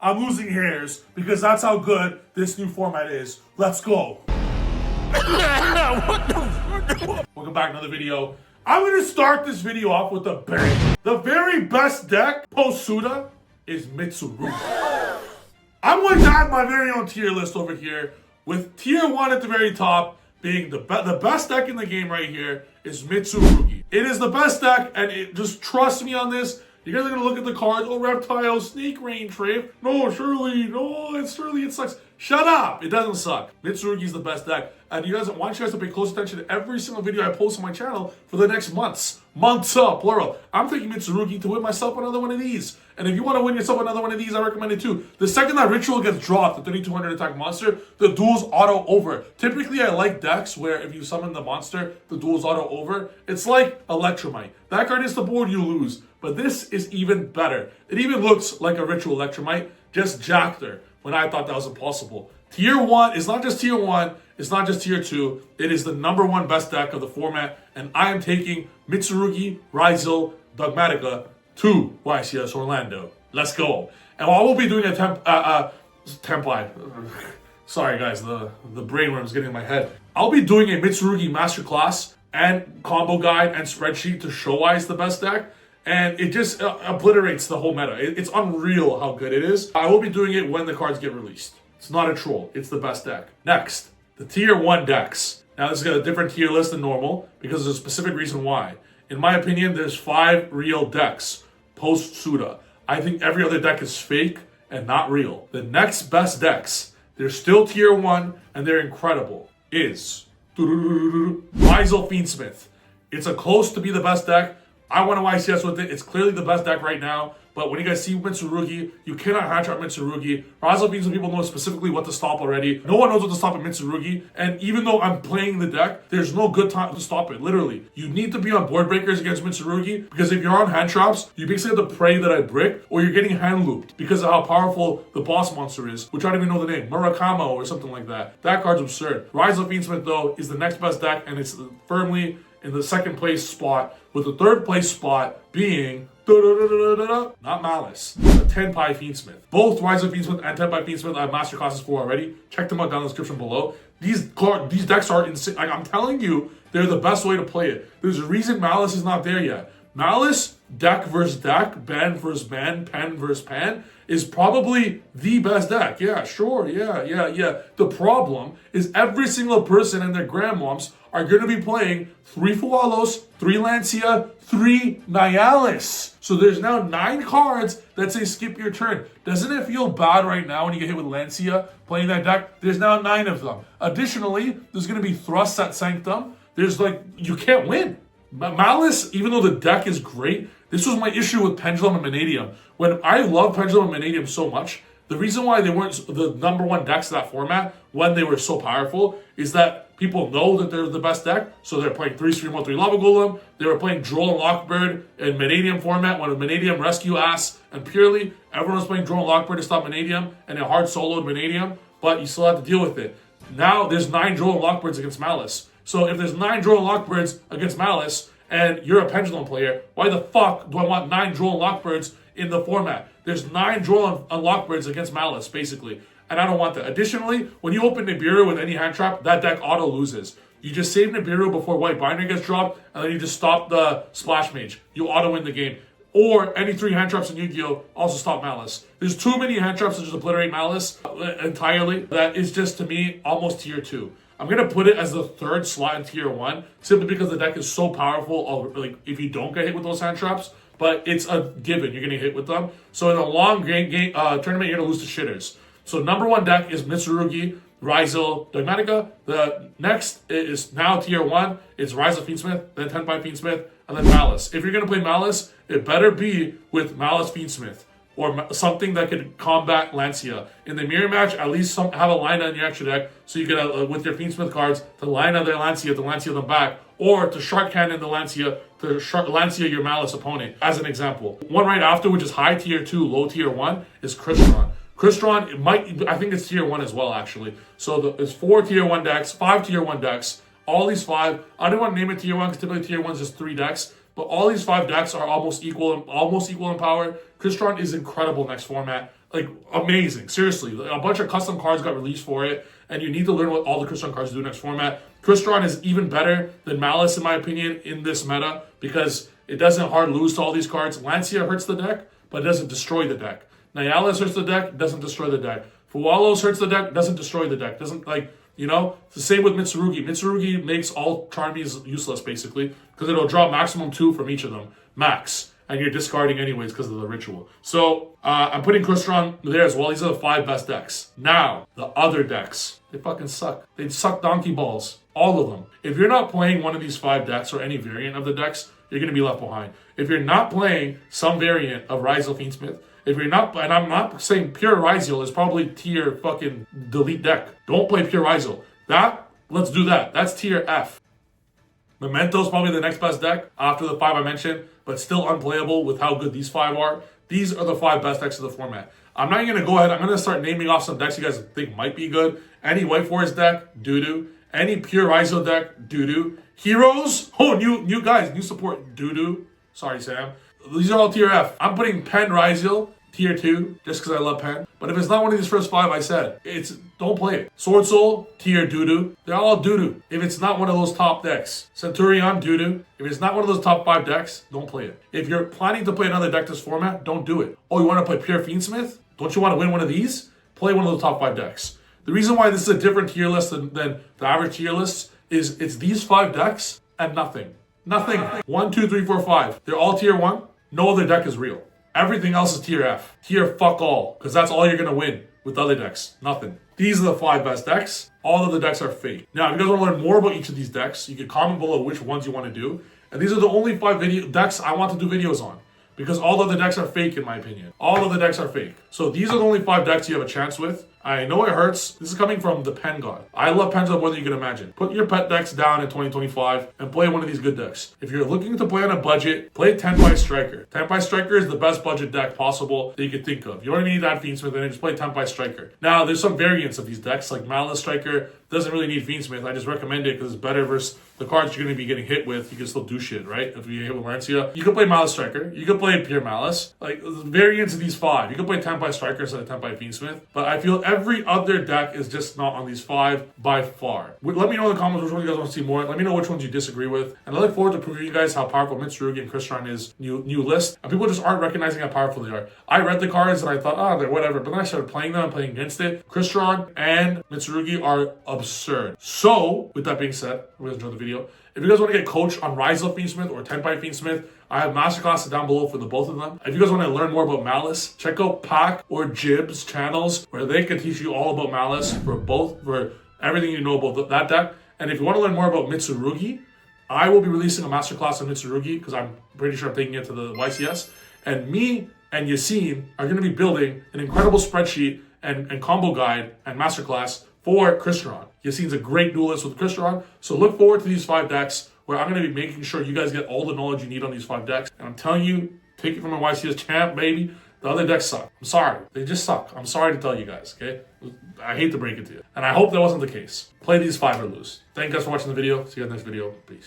I'm losing hairs because that's how good this new format is. Let's go. Welcome back to another video. I'm going to start this video off with a bang. The very best deck post Suda is Mitsurugi. I'm going to add my very own tier list over here with tier 1 at the very top being the best deck in the game right here is Mitsurugi. It is the best deck, and just trust me on this. You guys are going to look at the cards. Oh, Reptile, Snake Rain, Trif. No, Shirley. No, it sucks. Shut up. It doesn't suck. Mitsurugi is the best deck. And you guys want you guys to pay close attention to every single video I post on my channel for the next months. Months up, plural. I'm taking Mitsurugi to win myself another one of these. And if you want to win yourself another one of these, I recommend it too. The second that Ritual gets dropped, the 3200 attack monster, the duel's auto over. Typically, I like decks where if you summon the monster, the duel's auto over. It's like Electromite. That card is the board, you lose. But this is even better. It even looks like a Ritual Electromite, just jacked her when I thought that was impossible. Tier 1 is not just tier 1, it's not just tier 2, it is the #1 best deck of the format, and I am taking Mitsurugi, Ryzeal, Dogmatica to YCS Orlando. Let's go. And while we'll be doing a template, sorry guys, the brainworm's getting in my head. I'll be doing a Mitsurugi masterclass and combo guide and spreadsheet to show why it's the best deck. And it just obliterates the whole meta. It's unreal how good it is. I will be doing it when the cards get released. It's not a troll. It's the best deck. Next, the tier 1 decks. Now this is got a different tier list than normal because there's a specific reason why. In my opinion, there's 5 real decks post Suda. I think every other deck is fake and not real. The next best decks, they're still tier 1 and they're incredible, is Ryzeal Fiendsmith. It's a close to be the best deck. I want to YCS with it. It's clearly the best deck right now. But when you guys see Mitsurugi, you cannot hatch out Mitsurugi. Ryzeal Fiendsmith people know specifically what to stop already. No one knows what to stop at Mitsurugi. And even though I'm playing the deck, there's no good time to stop it. Literally. You need to be on board breakers against Mitsurugi. Because if you're on hand traps, you basically have to pray that I brick. Or you're getting hand looped. Because of how powerful the boss monster is. Which I don't even know the name. Murakamo or something like that. That card's absurd. Ryzeal Fiendsmith though is the next best deck. And it's firmly in the second place spot, with the third place spot being not Malice, the 10-pie Fiendsmith. Both Ryzeal Fiendsmith and 10-pie Fiendsmith I have masterclasses for already. Check them out down in the description below. These decks are insane. Like, I'm telling you, they're the best way to play it. There's a reason Malice is not there yet. Malice, deck versus deck, ban versus ban, pen versus pen, is probably the best deck. Yeah, sure, yeah. The problem is every single person and their grandmoms are going to be playing 3 Fualos, 3 Lancia, 3 Nihilus. So there's now 9 cards that say skip your turn. Doesn't it feel bad right now when you get hit with Lancia playing that deck? There's now 9 of them. Additionally, there's going to be Thrusts at Sanctum. There's you can't win. Malice, even though the deck is great, this was my issue with Pendulum and Vanadium. When I love Pendulum and Vanadium so much, the reason why they weren't the #1 decks of that format when they were so powerful is that people know that they're the best deck, so they're playing 3 Stream 1-3 Lava Golem. They were playing Droll and Lockbird in Vanadium format when Vanadium rescue ass and purely everyone was playing Droll and Lockbird to stop Vanadium and it hard soloed Vanadium, but you still have to deal with it. Now there's 9 Droll and Lockbirds against Malice. So if there's 9 Droll and Lockbirds against Malice and you're a Pendulum player, why the fuck do I want 9 Droll and Lockbirds in the format? There's 9 Droll and Lockbirds against Malice, basically. And I don't want that. Additionally, when you open Nibiru with any hand trap, that deck auto loses. You just save Nibiru before White Binder gets dropped, and then you just stop the Splash Mage. You auto win the game. Or any 3 hand traps in Yu-Gi-Oh! Also stop Malice. There's too many hand traps to just obliterate Malice entirely. That is just, to me, almost tier 2. I'm going to put it as the 3rd slot in tier 1, simply because the deck is so powerful, like if you don't get hit with those hand traps. But it's a given, you're going to hit with them. So in a long tournament, you're going to lose to shitters. So #1 deck is Mitsurugi, Ryzeal, Dogmatica. The next is now tier 1. It's Ryzeal Fiendsmith, then 10-pie Fiendsmith, and then Malice. If you're going to play Malice, it better be with Malice Fiendsmith or something that could combat Lancia. In the mirror match, at least have a Lina in your extra deck so you can, with your Fiendsmith cards, to Lina their Lancia, to Lancia them back, or to Shark Cannon the Lancia, to Lancia your Malice opponent, as an example. One right after, which is high tier 2, low tier 1, is Crystron. Crystron, I think it's tier 1 as well, actually. So it's 4 tier 1 decks, 5 tier 1 decks. All these 5, I don't want to name it tier 1 because typically tier 1 is just 3 decks. But all these 5 decks are almost equal in power. Crystron is incredible next format. Like, amazing. Seriously. A bunch of custom cards got released for it, and you need to learn what all the Crystron cards do next format. Crystron is even better than Malice, in my opinion, in this meta, because it doesn't hard lose to all these cards. Lancia hurts the deck, but it doesn't destroy the deck. Nihilus hurts the deck, doesn't destroy the deck. Fuwalos hurts the deck, doesn't destroy the deck. Doesn't, like, you know? It's the same with Mitsurugi. Mitsurugi makes all Charmies useless, basically, because it'll draw maximum 2 from each of them. Max. And you're discarding anyways because of the ritual. So, I'm putting Crystron there as well. These are the 5 best decks. Now, the other decks. They fucking suck. They suck donkey balls. All of them. If you're not playing one of these 5 decks or any variant of the decks, you're going to be left behind. If you're not playing some variant of Ryzeal Fiendsmith, if you're not, and I'm not saying pure Ryzeal is probably tier fucking delete deck. Don't play pure Ryzeal. Let's do that. That's tier F. Memento's probably the next best deck after the 5 I mentioned, but still unplayable with how good these 5 are. These are the 5 best decks of the format. I'm not going to go ahead. I'm going to start naming off some decks you guys think might be good. Any White Forest deck, doo-doo. Any pure Ryzeal deck, doo-doo. Heroes, new guys, new support, doo-doo. Sorry, Sam. These are all tier F. I'm putting Pen Ryzeal, tier 2, just because I love Pen. But if it's not one of these first 5 I said, don't play it. Sword Soul, tier doo-doo. They're all doo-doo. If it's not one of those top decks. Centurion, doo-doo. If it's not one of those top 5 decks, don't play it. If you're planning to play another deck this format, don't do it. Oh, you want to play pure Fiendsmith? Don't you want to win one of these? Play one of those top 5 decks. The reason why this is a different tier list than the average tier list is it's these 5 decks and nothing. Nothing. 1, 2, 3, 4, 5. They're all tier 1. No other deck is real. Everything else is tier F. Tier fuck all. Because that's all you're going to win with other decks. Nothing. These are the 5 best decks. All of the decks are fake. Now, if you guys want to learn more about each of these decks, you can comment below which ones you want to do. And these are the only 5 decks I want to do videos on. Because all of the decks are fake, in my opinion. All of the decks are fake. So these are the only 5 decks you have a chance with. I know it hurts. This is coming from the Pen God. I love Pen God more than you can imagine. Put your pet decks down in 2025 and play one of these good decks. If you're looking to play on a budget, play Tenpai Striker. Tenpai Striker is the best budget deck possible that you could think of. You don't even need that Fiendsmith, then just play Tenpai Striker. Now, there's some variants of these decks, like Malice Striker doesn't really need Fiendsmith. I just recommend it because it's better versus the cards you're going to be getting hit with. You can still do shit, right? If you hit with Lancia, you can play Malice Striker. You can play pure Malice. Like, variants of these 5. You can play Tenpai Striker instead of Tenpai Fiendsmith. But I feel every other deck is just not on these 5 by far. Let me know in the comments which one you guys want to see more. Let me know which ones you disagree with. And I look forward to proving you guys how powerful Mitsurugi and Crystron is new list. And people just aren't recognizing how powerful they are. I read the cards and I thought, they're whatever. But then I started playing them and playing against it. Crystron and Mitsurugi are absurd. So, with that being said, we guys enjoyed the video. If you guys want to get coached on Ryzeal Fiendsmith or Tenpai Fiendsmith, I have masterclasses down below for the both of them. If you guys want to learn more about Malice, check out Pac or Jib's channels where they can teach you all about Malice for everything you know about that deck. And if you want to learn more about Mitsurugi, I will be releasing a masterclass on Mitsurugi because I'm pretty sure I'm taking it to the YCS. And me and Yassine are going to be building an incredible spreadsheet and combo guide and masterclass for Crystron. Yassine's a great duelist with Crystron, so look forward to these 5 decks where I'm going to be making sure you guys get all the knowledge you need on these 5 decks. And I'm telling you, take it from a YCS champ, baby. The other decks suck. I'm sorry. They just suck. I'm sorry to tell you guys, okay? I hate to break it to you. And I hope that wasn't the case. Play these 5 or lose. Thank you guys for watching the video. See you guys next video. Peace.